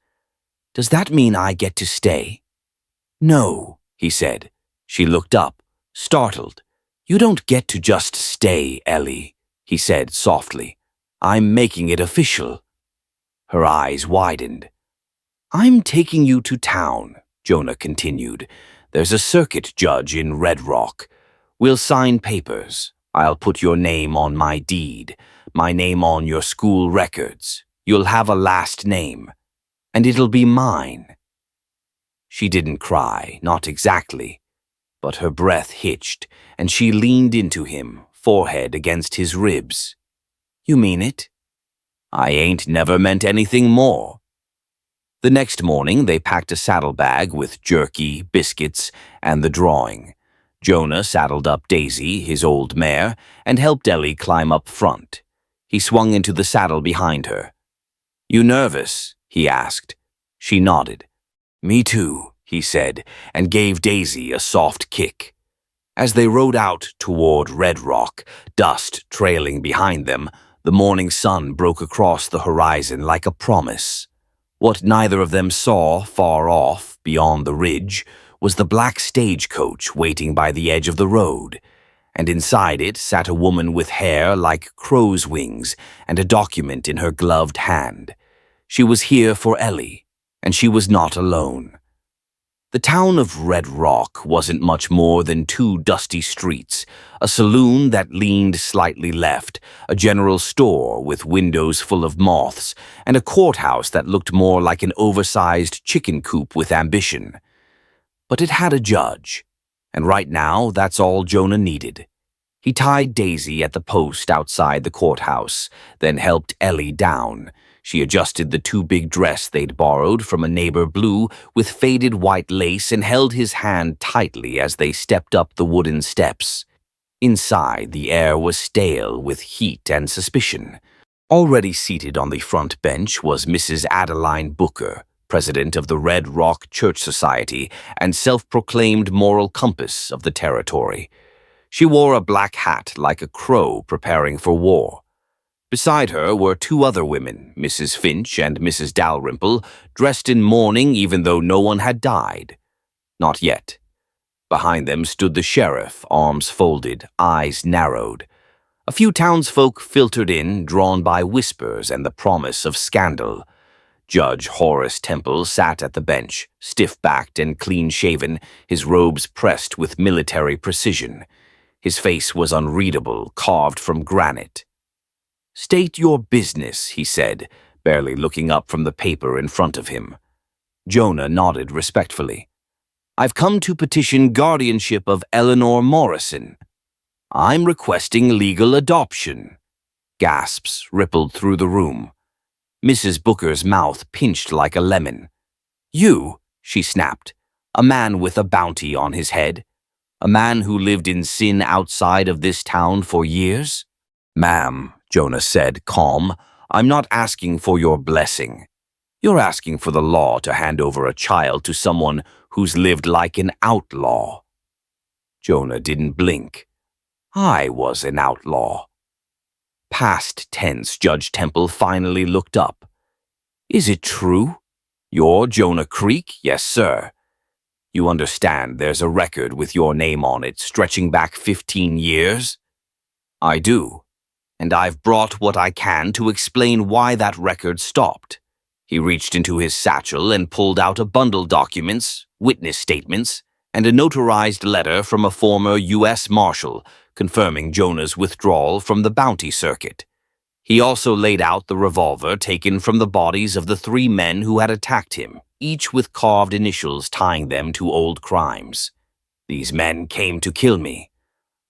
"Does that mean I get to stay?" "No," he said. She looked up, startled. "You don't get to just stay, Ellie," he said softly. "I'm making it official." Her eyes widened. "I'm taking you to town," Jonah continued. "There's a circuit judge in Red Rock. We'll sign papers. I'll put your name on my deed, my name on your school records. You'll have a last name, and it'll be mine." She didn't cry, not exactly, but her breath hitched, and she leaned into him, forehead against his ribs. "You mean it?" "I ain't never meant anything more." The next morning, they packed a saddlebag with jerky, biscuits, and the drawing. Jonah saddled up Daisy, his old mare, and helped Ellie climb up front. He swung into the saddle behind her. "You nervous?" he asked. She nodded. "Me too," he said, and gave Daisy a soft kick. As they rode out toward Red Rock, dust trailing behind them, the morning sun broke across the horizon like a promise. What neither of them saw far off, beyond the ridge, was the black stagecoach waiting by the edge of the road, and inside it sat a woman with hair like crow's wings and a document in her gloved hand. She was here for Ellie, and she was not alone. The town of Red Rock wasn't much more than two dusty streets, a saloon that leaned slightly left, a general store with windows full of moths, and a courthouse that looked more like an oversized chicken coop with ambition. But it had a judge, and right now that's all Jonah needed. He tied Daisy at the post outside the courthouse, then helped Ellie down. She adjusted the too big dress they'd borrowed from a neighbor blue with faded white lace and held his hand tightly as they stepped up the wooden steps. Inside, the air was stale with heat and suspicion. Already seated on the front bench was Mrs. Adeline Booker, president of the Red Rock Church Society and self-proclaimed moral compass of the territory. She wore a black hat like a crow preparing for war. Beside her were two other women, Mrs. Finch and Mrs. Dalrymple, dressed in mourning even though no one had died. Not yet. Behind them stood the sheriff, arms folded, eyes narrowed. A few townsfolk filtered in, drawn by whispers and the promise of scandal. Judge Horace Temple sat at the bench, stiff-backed and clean-shaven, his robes pressed with military precision. His face was unreadable, carved from granite. "State your business," he said, barely looking up from the paper in front of him. Jonah nodded respectfully. "I've come to petition guardianship of Eleanor Morrison. I'm requesting legal adoption." Gasps rippled through the room. Mrs. Booker's mouth pinched like a lemon. "You," she snapped, "a man with a bounty on his head? A man who lived in sin outside of this town for years?" "Ma'am," Jonah said, calm, "I'm not asking for your blessing. You're asking for the law to hand over a child to someone who's lived like an outlaw." Jonah didn't blink. "I was an outlaw." Past tense, Judge Temple finally looked up. "Is it true? You're Jonah Creek?" "Yes, sir." "You understand there's a record with your name on it stretching back 15 years? "I do. And I've brought what I can to explain why that record stopped." He reached into his satchel and pulled out a bundle of documents, witness statements, and a notarized letter from a former U.S. Marshal confirming Jonah's withdrawal from the bounty circuit. He also laid out the revolver taken from the bodies of the 3 men who had attacked him, each with carved initials tying them to old crimes. "These men came to kill me.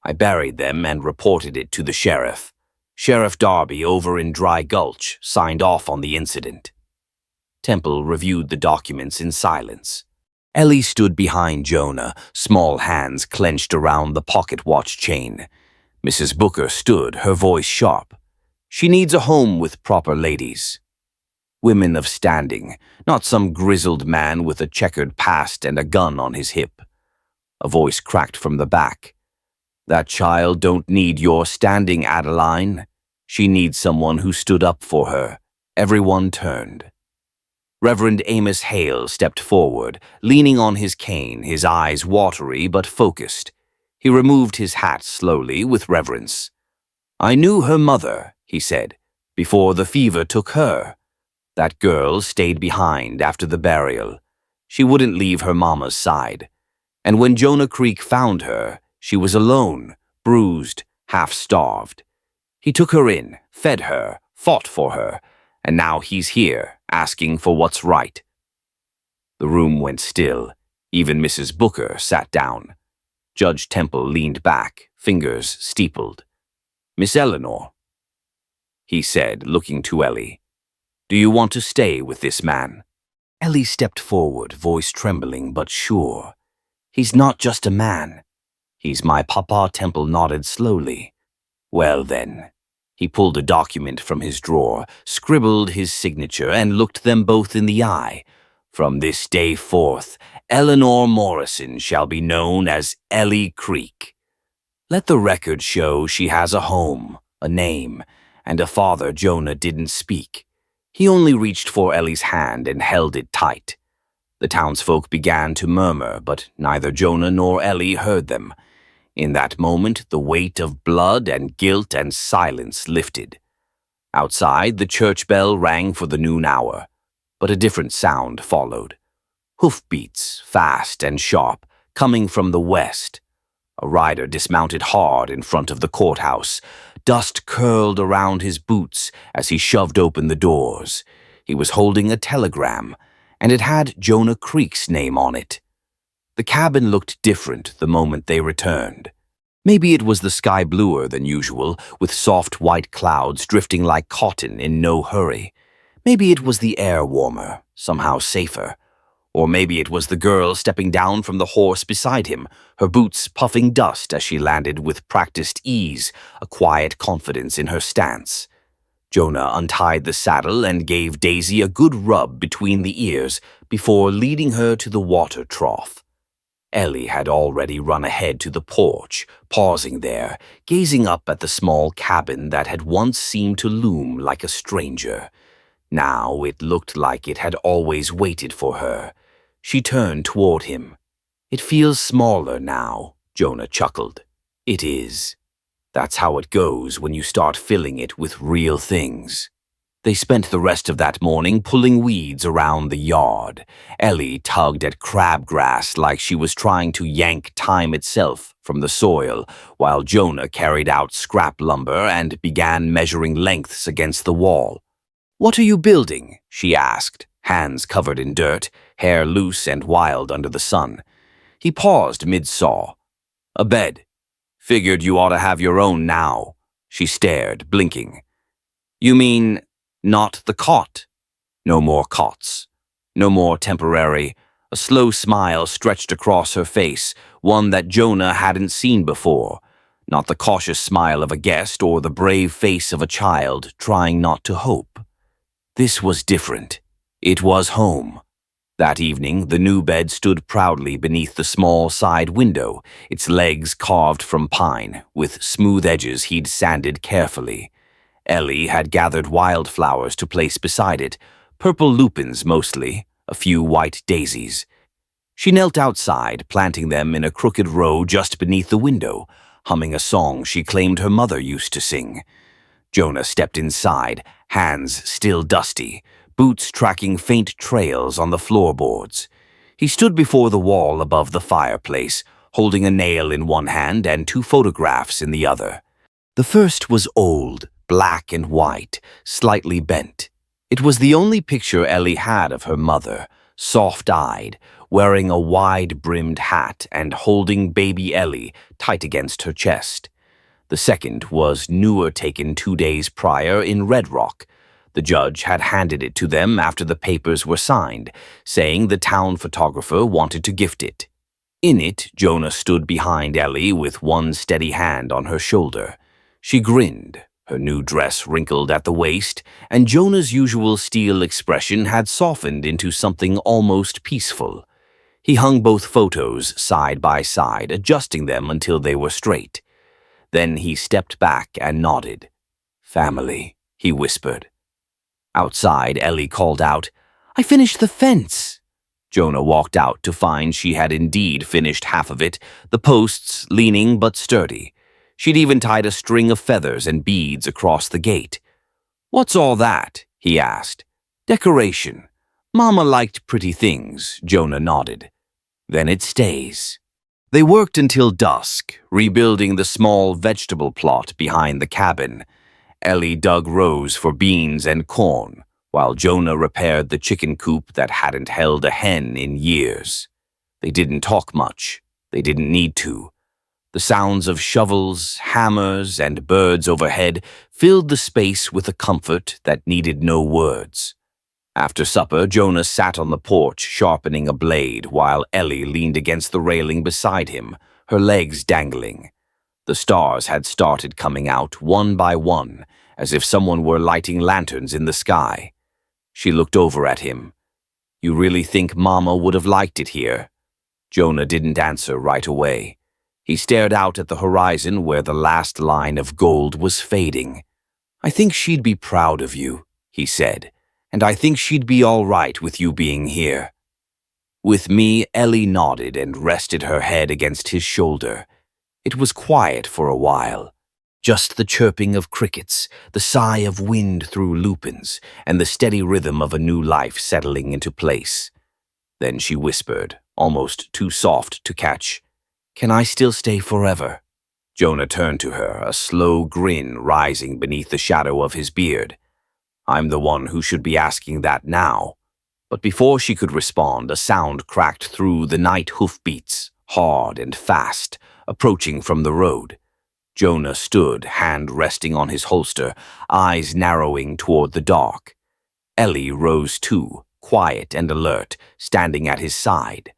I buried them and reported it to the sheriff. Sheriff Darby over in Dry Gulch signed off on the incident." Temple reviewed the documents in silence. Ellie stood behind Jonah, small hands clenched around the pocket watch chain. Mrs. Booker stood, her voice sharp. "She needs a home with proper ladies. Women of standing, not some grizzled man with a checkered past and a gun on his hip." A voice cracked from the back. "That child don't need your standing, Adeline. She needs someone who stood up for her." Everyone turned. Reverend Amos Hale stepped forward, leaning on his cane, his eyes watery but focused. He removed his hat slowly with reverence. "I knew her mother," he said, "before the fever took her. That girl stayed behind after the burial. She wouldn't leave her mama's side. And when Jonah Creek found her, she was alone, bruised, half-starved. He took her in, fed her, fought for her, and now he's here, asking for what's right." The room went still. Even Mrs. Booker sat down. Judge Temple leaned back, fingers steepled. Miss Eleanor, he said, looking to Ellie. Do you want to stay with this man? Ellie stepped forward, voice trembling but sure. He's not just a man. He's my papa. Temple nodded slowly. Well then. He pulled a document from his drawer, scribbled his signature, and looked them both in the eye. From this day forth, Eleanor Morrison shall be known as Ellie Creek. Let the record show she has a home, a name, and a father Jonah didn't speak. He only reached for Ellie's hand and held it tight. The townsfolk began to murmur, but neither Jonah nor Ellie heard them. In that moment, the weight of blood and guilt and silence lifted. Outside, the church bell rang for the noon hour, but a different sound followed. Hoofbeats, fast and sharp, coming from the west. A rider dismounted hard in front of the courthouse. Dust curled around his boots as he shoved open the doors. He was holding a telegram, and it had Jonah Creek's name on it. The cabin looked different the moment they returned. Maybe it was the sky bluer than usual, with soft white clouds drifting like cotton in no hurry. Maybe it was the air warmer, somehow safer. Or maybe it was the girl stepping down from the horse beside him, her boots puffing dust as she landed with practiced ease, a quiet confidence in her stance. Jonah untied the saddle and gave Daisy a good rub between the ears before leading her to the water trough. Ellie had already run ahead to the porch, pausing there, gazing up at the small cabin that had once seemed to loom like a stranger. Now it looked like it had always waited for her. She turned toward him. It feels smaller now, Jonah chuckled. It is. That's how it goes when you start filling it with real things. They spent the rest of that morning pulling weeds around the yard. Ellie tugged at crabgrass like she was trying to yank time itself from the soil, while Jonah carried out scrap lumber and began measuring lengths against the wall. "What are you building?" she asked, hands covered in dirt, hair loose and wild under the sun. He paused mid-saw. "A bed. Figured you ought to have your own now." She stared, blinking. "You mean not the cot?" No more cots. No more temporary. A slow smile stretched across her face, one that Jonah hadn't seen before. Not the cautious smile of a guest or the brave face of a child trying not to hope. This was different. It was home. That evening, the new bed stood proudly beneath the small side window, its legs carved from pine, with smooth edges he'd sanded carefully. Ellie had gathered wildflowers to place beside it, purple lupins mostly, a few white daisies. She knelt outside, planting them in a crooked row just beneath the window, humming a song she claimed her mother used to sing. Jonah stepped inside, hands still dusty, boots tracking faint trails on the floorboards. He stood before the wall above the fireplace, holding a nail in one hand and 2 photographs in the other. The first was old, black and white, slightly bent. It was the only picture Ellie had of her mother, soft-eyed, wearing a wide-brimmed hat and holding baby Ellie tight against her chest. The second was newer, taken 2 days prior in Red Rock. The judge had handed it to them after the papers were signed, saying the town photographer wanted to gift it. In it, Jonah stood behind Ellie with one steady hand on her shoulder. She grinned, her new dress wrinkled at the waist, and Jonah's usual steel expression had softened into something almost peaceful. He hung both photos side by side, adjusting them until they were straight. Then he stepped back and nodded. "Family," he whispered. Outside, Ellie called out, "I finished the fence." Jonah walked out to find she had indeed finished half of it, the posts leaning but sturdy. She'd even tied a string of feathers and beads across the gate. "What's all that?" he asked. "Decoration. Mama liked pretty things," Jonah nodded. "Then it stays." They worked until dusk, rebuilding the small vegetable plot behind the cabin. Ellie dug rows for beans and corn, while Jonah repaired the chicken coop that hadn't held a hen in years. They didn't talk much. They didn't need to. The sounds of shovels, hammers, and birds overhead filled the space with a comfort that needed no words. After supper, Jonah sat on the porch sharpening a blade while Ellie leaned against the railing beside him, her legs dangling. The stars had started coming out one by one, as if someone were lighting lanterns in the sky. She looked over at him. "You really think Mama would have liked it here?" Jonah didn't answer right away. He stared out at the horizon where the last line of gold was fading. "I think she'd be proud of you," he said, "and I think she'd be all right with you being here." With me, Ellie nodded and rested her head against his shoulder. It was quiet for a while. Just the chirping of crickets, the sigh of wind through lupins, and the steady rhythm of a new life settling into place. Then she whispered, almost too soft to catch, "Can I still stay forever?" Jonah turned to her, a slow grin rising beneath the shadow of his beard. "I'm the one who should be asking that now." But before she could respond, a sound cracked through the night hoofbeats, hard and fast, approaching from the road. Jonah stood, hand resting on his holster, eyes narrowing toward the dark. Ellie rose too, quiet and alert, standing at his side.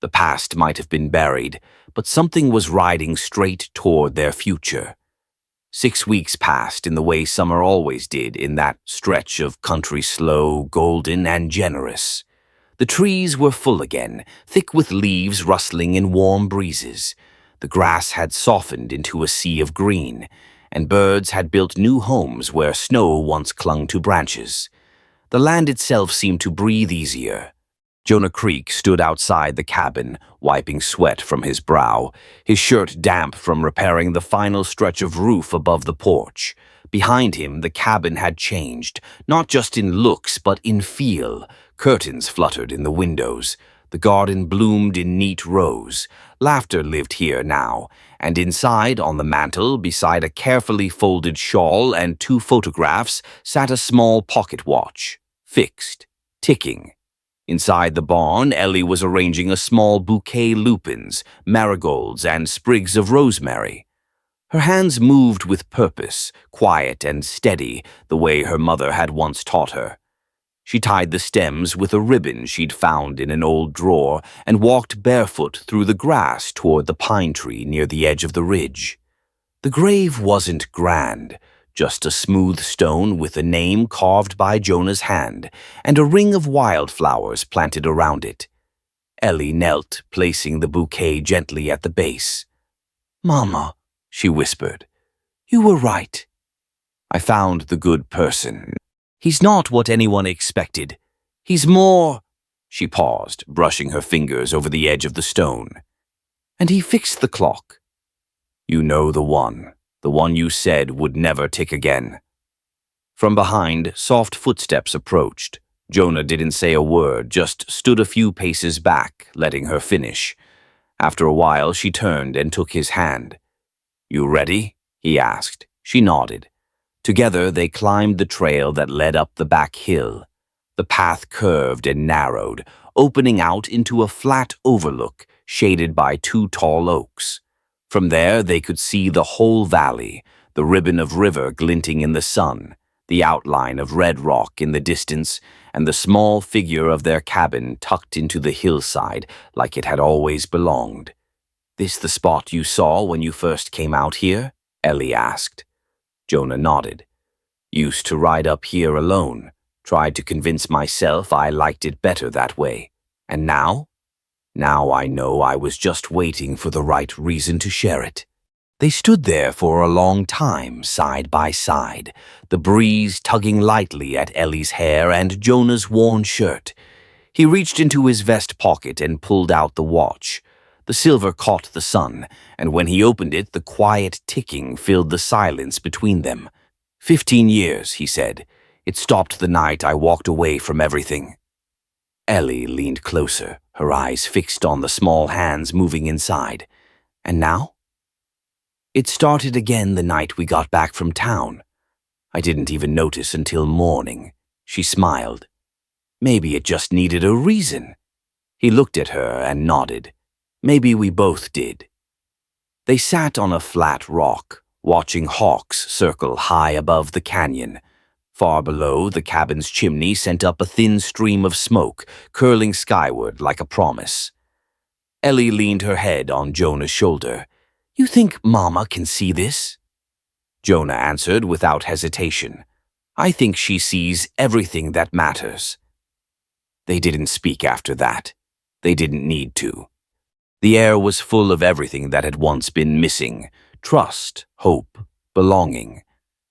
The past might have been buried, but something was riding straight toward their future. 6 weeks passed in the way summer always did, in that stretch of country slow, golden, and generous. The trees were full again, thick with leaves rustling in warm breezes. The grass had softened into a sea of green, and birds had built new homes where snow once clung to branches. The land itself seemed to breathe easier. Jonah Creek stood outside the cabin, wiping sweat from his brow, his shirt damp from repairing the final stretch of roof above the porch. Behind him, the cabin had changed, not just in looks but in feel. Curtains fluttered in the windows. The garden bloomed in neat rows. Laughter lived here now, and inside, on the mantel, beside a carefully folded shawl and 2 photographs, sat a small pocket watch, fixed, ticking. Inside the barn, Ellie was arranging a small bouquet lupins, marigolds, and sprigs of rosemary. Her hands moved with purpose, quiet and steady, the way her mother had once taught her. She tied the stems with a ribbon she'd found in an old drawer and walked barefoot through the grass toward the pine tree near the edge of the ridge. The grave wasn't grand, just a smooth stone with a name carved by Jonah's hand and a ring of wildflowers planted around it. Ellie knelt, placing the bouquet gently at the base. "Mama," she whispered, "you were right. I found the good person. He's not what anyone expected. He's more—" She paused, brushing her fingers over the edge of the stone. "And he fixed the clock. You know the one you said would never tick again." From behind, soft footsteps approached. Jonah didn't say a word, just stood a few paces back, letting her finish. After a while, she turned and took his hand. "You ready?" he asked. She nodded. Together, they climbed the trail that led up the back hill. The path curved and narrowed, opening out into a flat overlook shaded by 2 tall oaks. From there, they could see the whole valley, the ribbon of river glinting in the sun, the outline of red rock in the distance, and the small figure of their cabin tucked into the hillside like it had always belonged. "This the spot you saw when you first came out here?" Ellie asked. Jonah nodded. "Used to ride up here alone. Tried to convince myself I liked it better that way. And now? Now I know I was just waiting for the right reason to share it." They stood there for a long time, side by side, the breeze tugging lightly at Ellie's hair and Jonah's worn shirt. He reached into his vest pocket and pulled out the watch. The silver caught the sun, and when he opened it, the quiet ticking filled the silence between them. 15 years, he said. It stopped the night I walked away from everything. Ellie leaned closer, her eyes fixed on the small hands moving inside. And now? It started again the night we got back from town. I didn't even notice until morning. She smiled. Maybe it just needed a reason. He looked at her and nodded. Maybe we both did. They sat on a flat rock, watching hawks circle high above the canyon. Far below, the cabin's chimney sent up a thin stream of smoke, curling skyward like a promise. Ellie leaned her head on Jonah's shoulder. "You think Mama can see this?" Jonah answered without hesitation. "I think she sees everything that matters." They didn't speak after that. They didn't need to. The air was full of everything that had once been missing: trust, hope, belonging.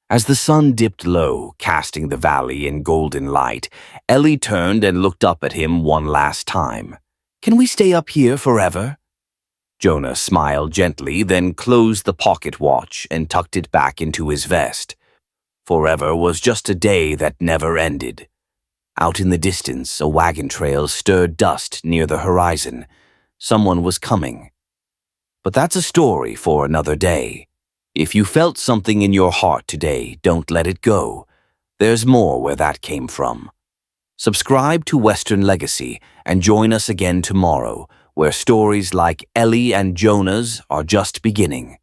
As the sun dipped low, casting the valley in golden light, Ellie turned and looked up at him one last time. "Can we stay up here forever?" Jonah smiled gently, then closed the pocket watch and tucked it back into his vest. Forever was just a day that never ended. Out in the distance, a wagon trail stirred dust near the horizon. Someone was coming. But that's a story for another day. If you felt something in your heart today, don't let it go. There's more where that came from. Subscribe to Western Legacy and join us again tomorrow, where stories like Ellie and Jonah's are just beginning.